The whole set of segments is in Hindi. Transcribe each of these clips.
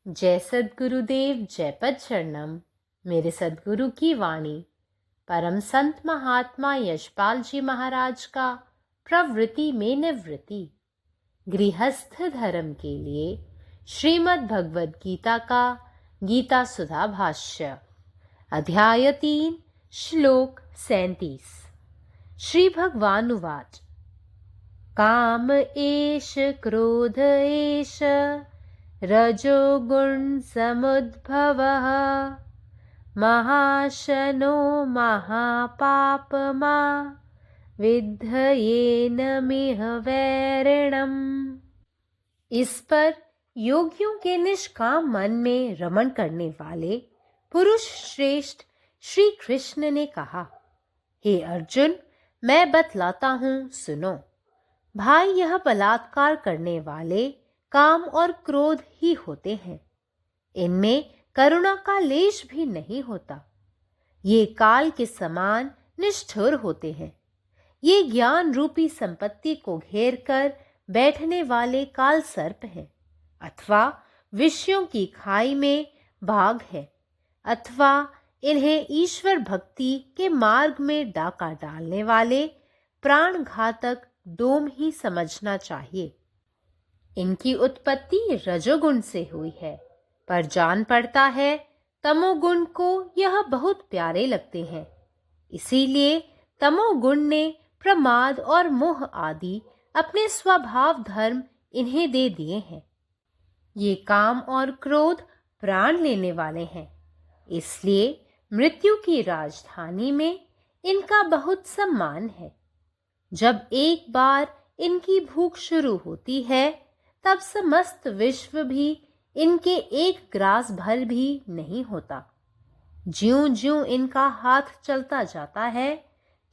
जय सद्गुरुदेव, जय पद शरणम। मेरे सद्गुरु की वाणी परम संत महात्मा यशपाल जी महाराज का प्रवृत्ति में निवृत्ति गृहस्थ धर्म के लिए श्रीमद् भगवद गीता का गीता सुधा भाष्य अध्याय 3 श्लोक 37। श्री भगवान उवाच काम एष क्रोध एष रजोगुण समुद्भवः महाशनो महापापमा विद्धयेनमिह वैरिणम्। इस पर योगियों के निष्काम मन में रमण करने वाले पुरुष श्रेष्ठ श्री कृष्ण ने कहा, हे अर्जुन, मैं बतलाता हूँ, सुनो। भाई, यह बलात्कार करने वाले काम और क्रोध ही होते हैं। इनमें करुणा का लेश भी नहीं होता। ये काल के समान निष्ठुर होते हैं। ये ज्ञान रूपी संपत्ति को घेर कर बैठने वाले काल सर्प हैं, अथवा विषयों की खाई में भाग है, अथवा इन्हें ईश्वर भक्ति के मार्ग में डाका डालने वाले प्राण घातक डोम ही समझना चाहिए। इनकी उत्पत्ति रजोगुण से हुई है, पर जान पड़ता है तमोगुण को यह बहुत प्यारे लगते हैं। इसीलिए तमोगुण ने प्रमाद और मोह आदि अपने स्वभाव धर्म इन्हें दे दिए हैं। ये काम और क्रोध प्राण लेने वाले हैं, इसलिए मृत्यु की राजधानी में इनका बहुत सम्मान है। जब एक बार इनकी भूख शुरू होती है, तब समस्त विश्व भी इनके एक ग्रास भर भी नहीं होता। ज्यों ज्यों इनका हाथ चलता जाता है,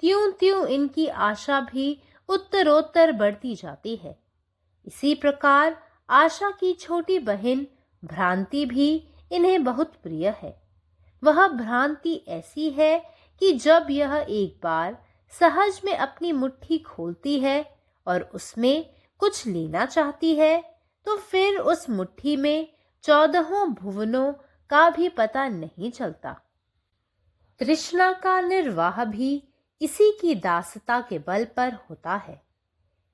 त्यों त्यों इनकी आशा भी उत्तरोत्तर बढ़ती जाती है। इसी प्रकार आशा की छोटी बहन भ्रांति भी इन्हें बहुत प्रिय है। वह भ्रांति ऐसी है कि जब यह एक बार सहज में अपनी मुट्ठी खोलती है और उसमें कुछ लेना चाहती है, तो फिर उस मुट्ठी में 14 भुवनों का भी पता नहीं चलता। तृष्णा का निर्वाह भी इसी की दासता के बल पर होता है।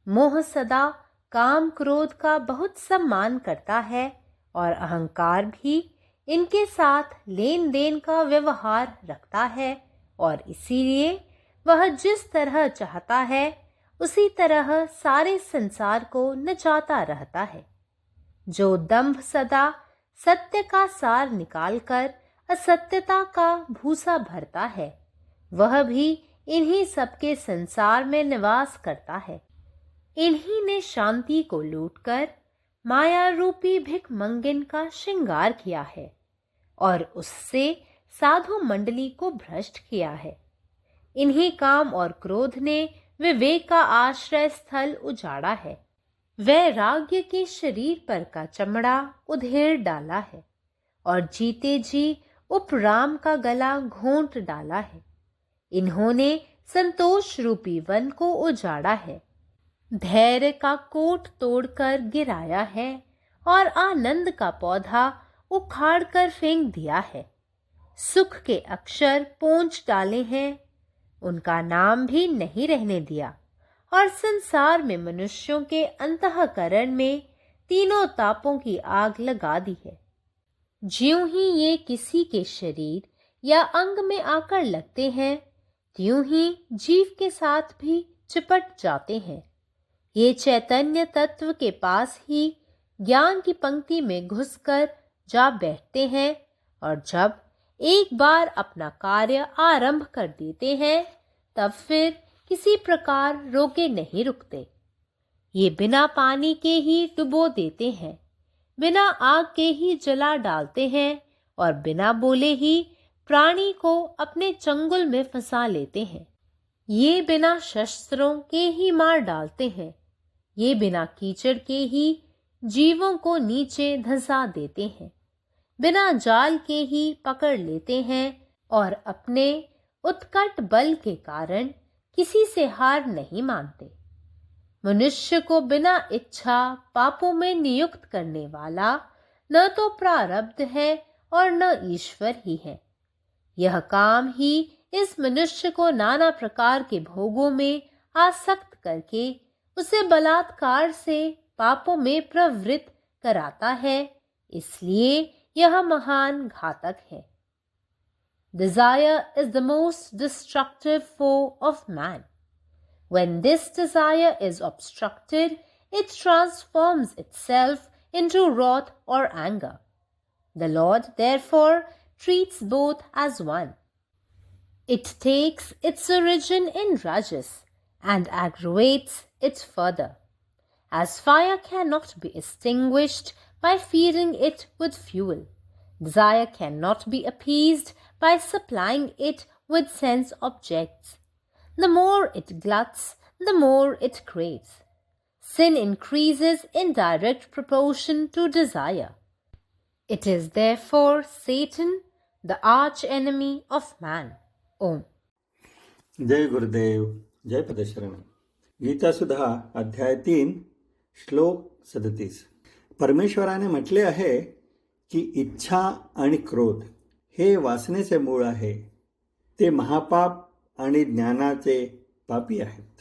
मोह सदा काम क्रोध का बहुत सम्मान करता है और अहंकार भी इनके साथ लेन देन का व्यवहार रखता है, और इसीलिए वह जिस तरह चाहता है उसी तरह सारे संसार को नचाता रहता है। जो दंभ सदा सत्य का सार निकालकर असत्यता का भूसा भरता है, वह भी इन्हीं सबके संसार में निवास करता है। इन्हीं ने शांति को लूटकर माया रूपी भिखमंगिन का श्रृंगार किया है और उससे साधु मंडली को भ्रष्ट किया है। इन्हीं काम और क्रोध ने विवेक का आश्रय स्थल उजाड़ा है। वैराग्य के शरीर पर का चमड़ा उधेड़ डाला है और जीते जी उपराम का गला घोंट डाला है। इन्होंने संतोष रूपी वन को उजाड़ा है, धैर्य का कोट तोड़कर गिराया है और आनंद का पौधा उखाड़ कर फेंक दिया है। सुख के अक्षर पोंछ डाले हैं, उनका नाम भी नहीं रहने दिया, और संसार में मनुष्यों के अंतःकरण में तीनों तापों की आग लगा दी है। ज्यों ही ये किसी के शरीर या अंग में आकर लगते हैं, त्यों ही जीव के साथ भी चिपट जाते हैं। ये चैतन्य तत्व के पास ही ज्ञान की पंक्ति में घुसकर जा बैठते हैं, और जब एक बार अपना कार्य आरंभ कर देते हैं, तब फिर किसी प्रकार रोके नहीं रुकते। ये बिना पानी के ही डुबो देते हैं, बिना आग के ही जला डालते हैं और बिना बोले ही प्राणी को अपने चंगुल में फंसा लेते हैं। ये बिना शस्त्रों के ही मार डालते हैं। ये बिना कीचड़ के ही जीवों को नीचे धंसा देते हैं, बिना जाल के ही पकड़ लेते हैं और अपने उत्कट बल के कारण किसी से हार नहीं मानते। मनुष्य को बिना इच्छा पापों में नियुक्त करने वाला न तो प्रारब्ध है और न ईश्वर ही है। यह काम ही इस मनुष्य को नाना प्रकार के भोगों में आसक्त करके उसे बलात्कार से पापों में प्रवृत्त कराता है, इसलिए यह महान घातक है। Desire is the most destructive foe of man. When this desire is obstructed, it transforms itself into wrath or anger. The Lord, therefore, treats both as one. It takes its origin in Rajas and aggravates it further. As fire cannot be extinguished by feeding it with fuel, desire cannot be appeased by supplying it with sense objects. The more it gluts, the more it craves. Sin increases in direct proportion to desire. It is therefore Satan, the arch enemy of man. Om. जय गुरुदेव, जय पदशरण. गीतासुधा अध्याय 3 श्लोक 37. परमेश्वराने म्हटले आहे की इच्छा आणि क्रोध हे वासनेचे मूळ आहे. ते महापाप आणि ज्ञानाचे पापी आहेत.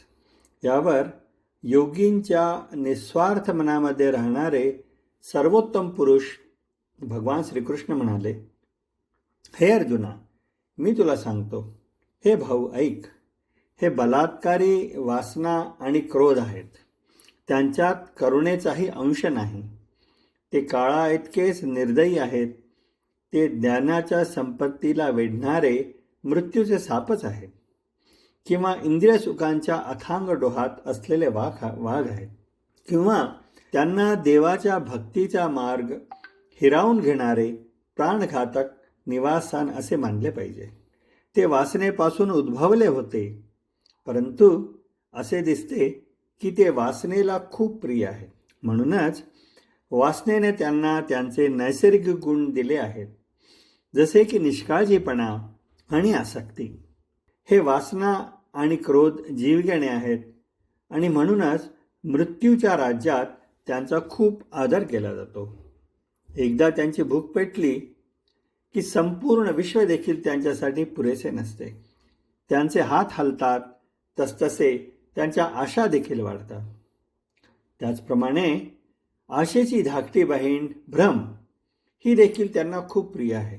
यावर योगींच्या निस्वार्थ मनामध्ये राहणारे सर्वोत्तम पुरुष भगवान श्रीकृष्ण म्हणाले, हे अर्जुना, मी तुला सांगतो, हे भाऊ ऐक, हे बलात्कारी वासना आणि क्रोध आहेत. त्यांच्यात करुणेचाही अंश नाही. ते काळा इतकेच निर्दयी आहेत. ते ज्ञानाच्या संपत्तीला वेढणारे मृत्यूचे सापच आहेत, किंवा इंद्रिय सुखांच्या अथांग डोहात असलेले वाघ आहेत, किंवा त्यांना देवाच्या भक्तीचा मार्ग हिरावून घेणारे प्राणघातक निवासस्थान असे मानले पाहिजे. ते वासनेपासून उद्भवले होते, परंतु असे दिसते की ते वासनेला खूप प्रिय आहे. म्हणूनच वासनेने त्यांना त्यांचे नैसर्गिक गुण दिले आहेत, जसे की निष्काळजीपणा आणि आसक्ती. हे वासना आणि क्रोध जीवघेणे आहेत आणि म्हणूनच मृत्यूच्या राज्यात त्यांचा खूप आदर केला जातो. एकदा त्यांची भूक पेटली की संपूर्ण विश्व देखील त्यांच्यासाठी पुरेसे नसते. त्यांचे हात हलतात तसतसे त्यांच्या आशा देखील वाढतात. त्याचप्रमाणे आशेची धाकटी बहीण भ्रम ही देखील त्यांना खूप प्रिय आहे.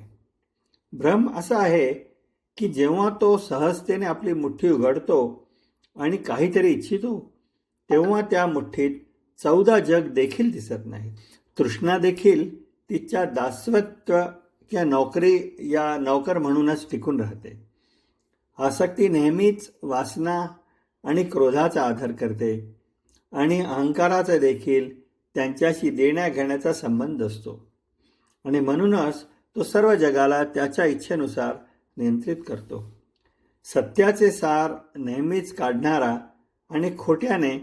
भ्रम असा आहे की जेव्हा तो सहजतेने आपली मुठ्ठी उघडतो आणि काहीतरी इच्छितो, तेव्हा त्या मुठ्ठीत 14 जग देखील दिसत नाही. तृष्णा देखील तिच्या दासत्व किंवा नोकरी या नौकर म्हणूनच टिकून राहते. आसक्ती नेहमीच वासना आणि क्रोधाचा आधार करते आणि अहंकाराचा देखील त्यांच्याशी देण्या घेण्याचा संबंध असतो आणि म्हणूनच तो सर्व जगाला त्याच्या इच्छेनुसार नियंत्रित करतो. सत्याचे सार नेहमीच काढणारा आणि खोट्याने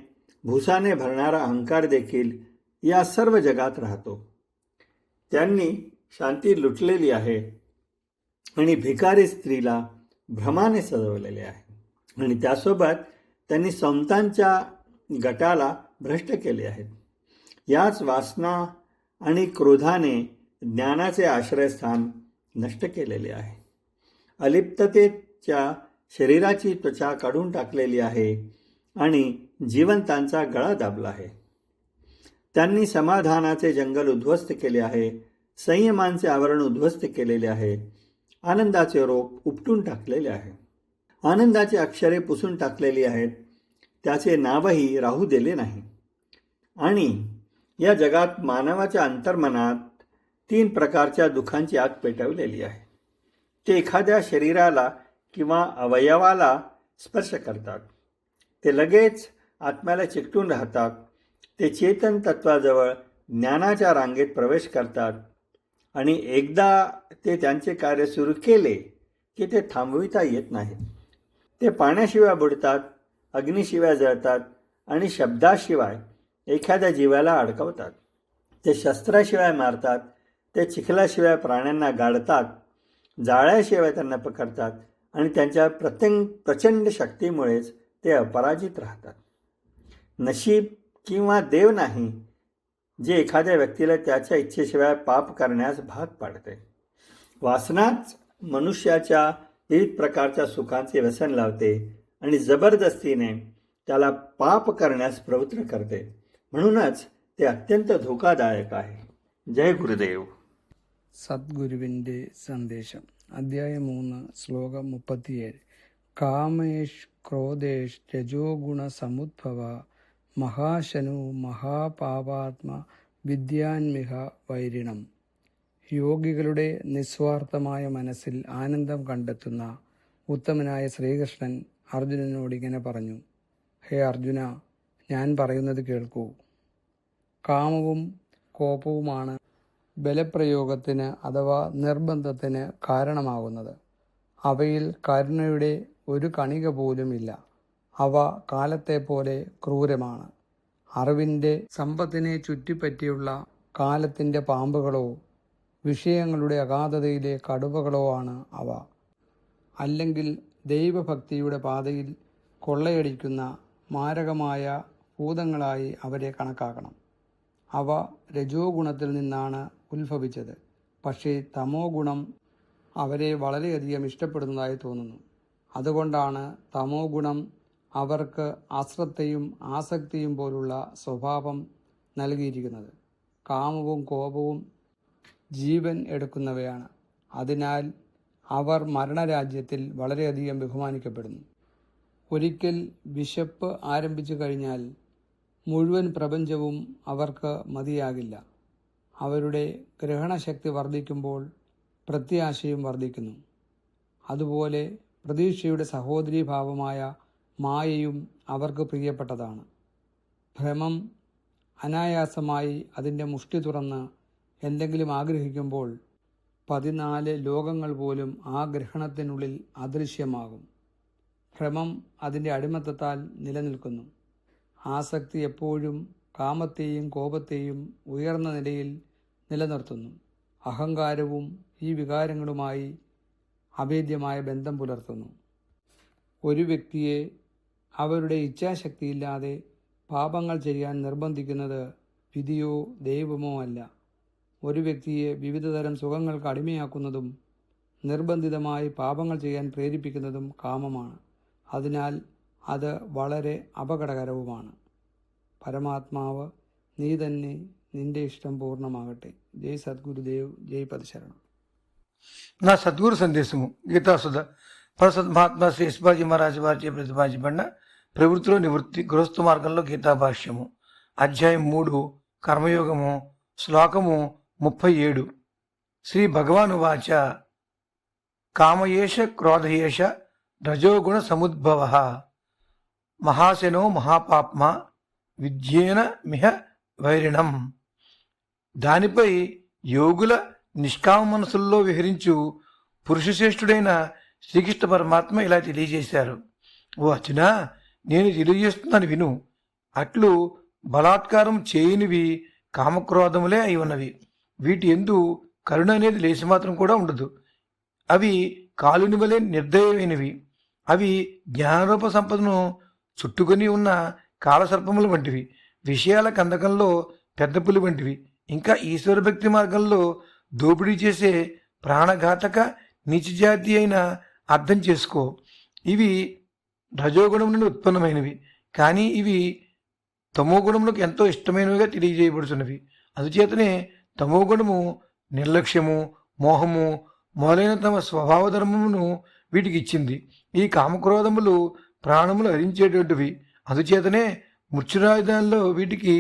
भुसाने भरणारा अहंकार देखील या सर्व जगात राहतो. त्यांनी शांती लुटलेली आहे आणि भिकारी स्त्रीला भ्रमाने सजवलेले आहे आणि त्यासोबत त्यांनी संतांच्या गटाला भ्रष्ट केले आहेत. याच वासना आणि क्रोधाने ज्ञानाचे आश्रयस्थान नष्ट केलेले आहे. अलिप्ततेच्या शरीराची त्वचा काढून टाकलेली आहे आणि जिवंतांचा गळा दाबला आहे. त्यांनी समाधानाचे जंगल उद्ध्वस्त केले आहे. संयमांचे आवरण उद्ध्वस्त केलेले आहे. आनंदाचे रोप उपटून टाकलेले आहे. आनंदाची अक्षरे पुसून टाकलेली आहेत. त्याचे नावही राहू दिले नाही. आणि या जगात मानवाच्या अंतर्मनात 3 प्रकारच्या दुःखांची आग पेटवलेली आहे. ते एखाद्या शरीराला किंवा अवयवाला स्पर्श करतात. ते लगेच आत्म्याला चिकटून राहतात. ते चेतन तत्वाजवळ ज्ञानाच्या रांगेत प्रवेश करतात आणि एकदा ते त्यांचे कार्य सुरू केले की ते थांबविता येत नाही. ते पाण्याशिवाय बुडतात, अग्निशिवाय जळतात आणि शब्दाशिवाय एखाद्या जीवाला अडकवतात. ते शस्त्राशिवाय मारतात. ते चिखलाशिवाय प्राण्यांना गाडतात. जाळ्याशिवाय त्यांना पकडतात आणि त्यांच्या प्रचंड शक्तीमुळेच ते अपराजित राहतात. नशीब किंवा देव नाही, जे एखाद्या व्यक्तीला त्याच्या इच्छेशिवाय पाप करण्यास भाग पाडते. वासनाच मनुष्याच्या विविध प्रकारच्या सुखांचे व्यसन लावते आणि जबरदस्तीने त्याला पाप करण्यास प्रवृत्त करते. म्हणूनच ते अत्यंत धोकादायक आहे. जय गुरुदेव. സദ്ഗുരുവിൻ്റെ സന്ദേശം. അധ്യായം 3, ശ്ലോകം 37. കാമേഷ് ക്രോധേഷ് രജോ ഗുണ സമുദ്ഭവ മഹാശനു മഹാപാപാത്മ വിദ്യാൻമിഹ വൈരിണം. യോഗികളുടെ നിസ്വാർത്ഥമായ മനസ്സിൽ ആനന്ദം കണ്ടെത്തുന്ന ഉത്തമനായ ശ്രീകൃഷ്ണൻ അർജുനനോട് ഇങ്ങനെ പറഞ്ഞു: ഹേ അർജുന, ഞാൻ പറയുന്നത് കേൾക്കൂ. കാമവും കോപവുമാണ് ബലപ്രയോഗത്തിന് അഥവാ നിർബന്ധത്തിന് കാരണമാകുന്നത്. അവയിൽ കരുണയുടെ ഒരു കണിക പോലുമില്ല. അവ കാലത്തെ പോലെ ക്രൂരമാണ്. അറിവിൻ്റെ സമ്പത്തിനെ ചുറ്റിപ്പറ്റിയുള്ള കാലത്തിൻ്റെ പാമ്പുകളോ വിഷയങ്ങളുടെ അഗാധതയിലെ കടുവകളോ ആണ് അവ. അല്ലെങ്കിൽ ദൈവഭക്തിയുടെ പാതയിൽ കൊള്ളയടിക്കുന്ന മാരകമായ ഭൂതങ്ങളായി അവരെ കണക്കാക്കണം. അവ രജോ ഗുണത്തിൽ നിന്നാണ് ഉത്ഭവിച്ചത്. പക്ഷേ തമോ ഗുണം അവരെ വളരെയധികം ഇഷ്ടപ്പെടുന്നതായി തോന്നുന്നു. അതുകൊണ്ടാണ് തമോ ഗുണം അവർക്ക് അശ്രദ്ധയും ആസക്തിയും പോലുള്ള സ്വഭാവം നൽകിയിരിക്കുന്നത്. കാമവും കോപവും ജീവൻ എടുക്കുന്നവയാണ്. അതിനാൽ അവർ മരണരാജ്യത്തിൽ വളരെയധികം ബഹുമാനിക്കപ്പെടുന്നു. ഒരിക്കൽ വിശപ്പ് ആരംഭിച്ചു കഴിഞ്ഞാൽ മുഴുവൻ പ്രപഞ്ചവും അവർക്ക് മതിയാകില്ല. അവരുടെ ഗ്രഹണശക്തി വർദ്ധിക്കുമ്പോൾ പ്രത്യാശയും വർദ്ധിക്കുന്നു. അതുപോലെ പ്രതീക്ഷയുടെ സഹോദരീഭാവമായ മായയും അവർക്ക് പ്രിയപ്പെട്ടതാണ്. ഭ്രമം അനായാസമായി അതിൻ്റെ മുഷ്ടി തുറന്ന് എന്തെങ്കിലും ആഗ്രഹിക്കുമ്പോൾ 14 ലോകങ്ങൾ പോലും ആ ഗ്രഹണത്തിനുള്ളിൽ അദൃശ്യമാകും. ഭ്രമം അതിൻ്റെ അടിമത്തത്താൽ നിലനിൽക്കുന്നു. ആസക്തി എപ്പോഴും കാമത്തെയും കോപത്തെയും ഉയർന്ന നിലയിൽ നിലനിർത്തുന്നു. അഹങ്കാരവും ഈ വികാരങ്ങളുമായി അഭേദ്യമായ ബന്ധം പുലർത്തുന്നു. ഒരു വ്യക്തിയെ അവരുടെ ഇച്ഛാശക്തിയില്ലാതെ പാപങ്ങൾ ചെയ്യാൻ നിർബന്ധിക്കുന്നത് വിധിയോ ദൈവമോ അല്ല. ഒരു വ്യക്തിയെ വിവിധതരം സുഖങ്ങൾക്ക് അടിമയാക്കുന്നതും നിർബന്ധിതമായി പാപങ്ങൾ ചെയ്യാൻ പ്രേരിപ്പിക്കുന്നതും കാമമാണ്. അതിനാൽ അത് വളരെ അപകടകരവുമാണ്. പരമാത്മാവ് നീ തന്നെ, നിന്റെ ఇష్టం పూర్ణమాగట్టే. జై సద్గురుదేవ్, జై పదశరణం. నా సద్గురు సందేశము గీతాసుధ పరసత్ మహాత్మా శ్రీ శివాజీ మహారాజు వారిచే ప్రతిపాదించబడిన ప్రవృత్తిలో నివృత్తి గృహస్థ మార్గంలో గీతాభాష్యము అధ్యాయం 3 కర్మయోగము శ్లోకము 37. శ్రీ భగవాను వాచ కామయేష క్రోధయేష రజోగుణ సముద్భవ మహాశనో మహాపాప్మ విద్యేన మిహ వైరిణం. దానిపై యోగుల నిష్కామ మనసుల్లో విహరించు పురుషశ్రేష్ఠుడైన శ్రీకృష్ణ పరమాత్మ ఇలా తెలియజేశారు: ఓ అర్జున, నేను తెలియజేస్తున్నాను విను. అట్లు బలాత్కారం చేయనివి కామక్రోధములే అయి ఉన్నవి. వీటి యందు కరుణ అనేది లేచి మాత్రం కూడా ఉండదు. అవి కాలుని వలె నిర్దయమైనవి. అవి జ్ఞానరూప సంపదను చుట్టుకొని ఉన్న కాలసర్పముల వంటివి. విషయాల కందకంలో పెద్ద పులి వంటివి. ఇంకా ఈశ్వర భక్తి మార్గంలో దోపిడీ చేసే ప్రాణఘాతక నీచజాతి అయిన అర్థం చేసుకో. ఇవి రజోగుణం నుండి ఉత్పన్నమైనవి, కానీ ఇవి తమో గుణములకు ఎంతో ఇష్టమైనవిగా తెలియజేయబడుతున్నవి. అందుచేతనే తమో గుణము నిర్లక్ష్యము, మోహము మొదలైన తమ స్వభావ ధర్మమును వీటికి ఇచ్చింది. ఈ కామక్రోధములు ప్రాణములు హరించేటటువంటివి. అందుచేతనే మృత్యురాయుధాల్లో వీటికి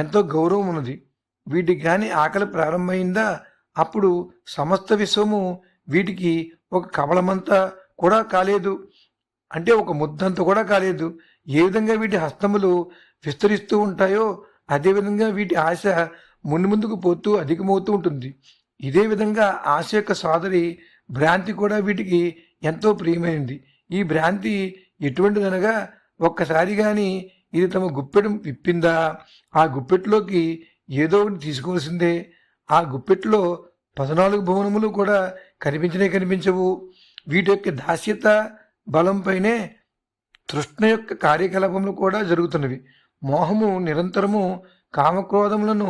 ఎంతో గౌరవం ఉన్నది. వీటికి కానీ ఆకలి ప్రారంభమైందా, అప్పుడు సమస్త విశ్వము వీటికి ఒక కమలమంతా కూడా కాలేదు, అంటే ఒక ముద్దంత కూడా కాలేదు. ఏ విధంగా వీటి హస్తములు విస్తరిస్తూ ఉంటాయో అదేవిధంగా వీటి ఆశ ముందుకు పోతూ అధికమవుతూ ఉంటుంది. ఇదే విధంగా ఆశ యొక్క సోదరి భ్రాంతి కూడా వీటికి ఎంతో ప్రియమైనది. ఈ భ్రాంతి ఎటువంటిదనగా, ఒక్కసారి కానీ ఇది తమ గుప్పెడు విప్పిందా, ఆ గుప్పెట్లోకి ఏదో ఒకటి తీసుకోవాల్సిందే. ఆ గుప్పెట్లో 14 భువనములు కూడా కనిపించవు. వీటి యొక్క దాస్యత బలంపైనే తృష్ణ యొక్క కార్యకలాపములు కూడా జరుగుతున్నవి. మోహము నిరంతరము కామక్రోధములను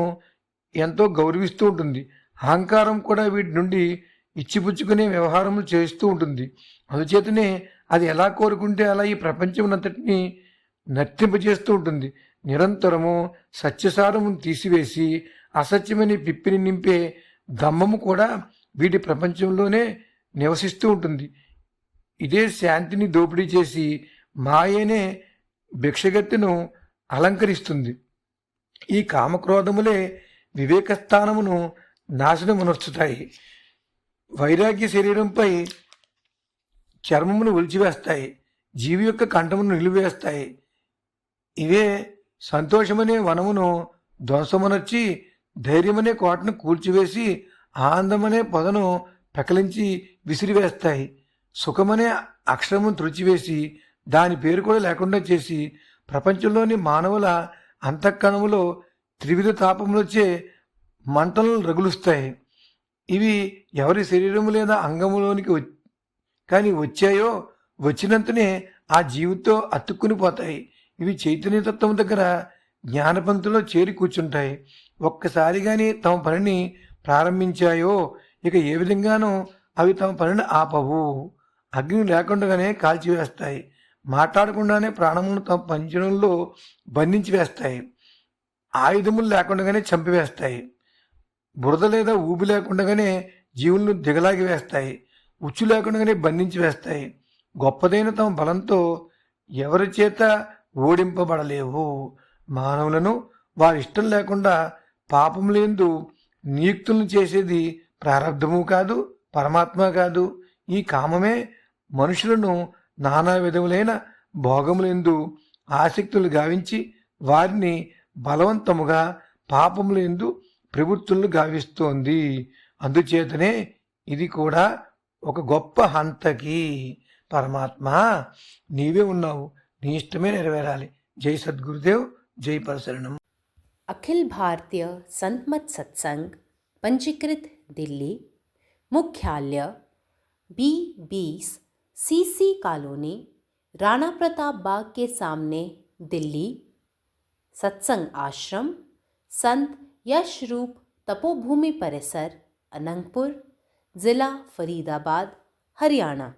ఎంతో గౌరవిస్తూ ఉంటుంది. అహంకారం కూడా వీటి నుండి ఇచ్చిపుచ్చుకునే వ్యవహారములు చేస్తూ ఉంటుంది. అందుచేతనే అది ఎలా కోరుకుంటే అలా ఈ ప్రపంచమునంతటిని నర్తింపజేస్తూ ఉంటుంది. నిరంతరము సత్యసారమును తీసివేసి అసత్యమని పిప్పిని నింపే దమ్మము కూడా వీటి ప్రపంచంలోనే నివసిస్తూ ఉంటుంది. ఇదే శాంతిని దోపిడీ చేసి మాయనే భిక్షగత్తెను అలంకరిస్తుంది. ఈ కామక్రోధములే వివేకస్థానమును నాశనమునర్చుతాయి. వైరాగ్య శరీరంపై చర్మమును ఒలిచివేస్తాయి. జీవి యొక్క కంఠమును నిలివేస్తాయి. ఇవే సంతోషమనే వనమును ధ్వంసమునర్చి, ధైర్యమనే కోటను కూల్చివేసి, ఆనందమనే పొదను పెకలించి విసిరివేస్తాయి. సుఖమనే అక్షరమును తుడిచివేసి దాని పేరు కూడా లేకుండా చేసి ప్రపంచంలోని మానవుల అంతఃకణములో త్రివిధ తాపములొచ్చే మంటలను రగులుస్తాయి. ఇవి ఎవరి శరీరము లేదా అంగములోనికి కానీ వచ్చాయో వచ్చినంతనే ఆ జీవితో అతుక్కుని పోతాయి. ఇవి చైతన్యతత్వం దగ్గర జ్ఞానపంక్తిలో చేరి కూర్చుంటాయి. ఒక్కసారి కానీ తమ పనిని ప్రారంభించాయో ఇక ఏ విధంగానూ అవి తమ పనిని ఆపవు. అగ్ని లేకుండానే కాల్చివేస్తాయి. మాట్లాడకుండానే ప్రాణములను తమ పంజరంలో బంధించి వేస్తాయి. ఆయుధములు లేకుండానే చంపివేస్తాయి. బురద లేదా ఊబి లేకుండానే జీవులను దిగలాగి వేస్తాయి. ఉచ్చు లేకుండానే బంధించి వేస్తాయి. గొప్పదైన తమ బలంతో ఎవరి చేత ఓడింపబడలేవు. మానవులను వారి ఇష్టం లేకుండా పాపములందు నియుక్తులను చేసేది ప్రారబ్ధము కాదు, పరమాత్మ కాదు. ఈ కామమే మనుషులను నానా విధములైన భోగములందు ఆసక్తులు గావించి వారిని బలవంతముగా పాపములందు ప్రవృత్తులను గావిస్తోంది. అందుచేతనే ఇది కూడా ఒక గొప్ప హంతకి. పరమాత్మ నీవే ఉన్నావు, నీ ఇష్టమే నెరవేరాలి. జై సద్గురుదేవ్, జై పరశరణం. अखिल भारतीय संतमत सत्संग पंजीकृत दिल्ली, मुख्यालय B20 CC colony, Rana Pratap Bagh के सामने, दिल्ली। सत्संग आश्रम संत यशरूप तपोभूमि परिसर, अनंगपुर, जिला फरीदाबाद, हरियाणा।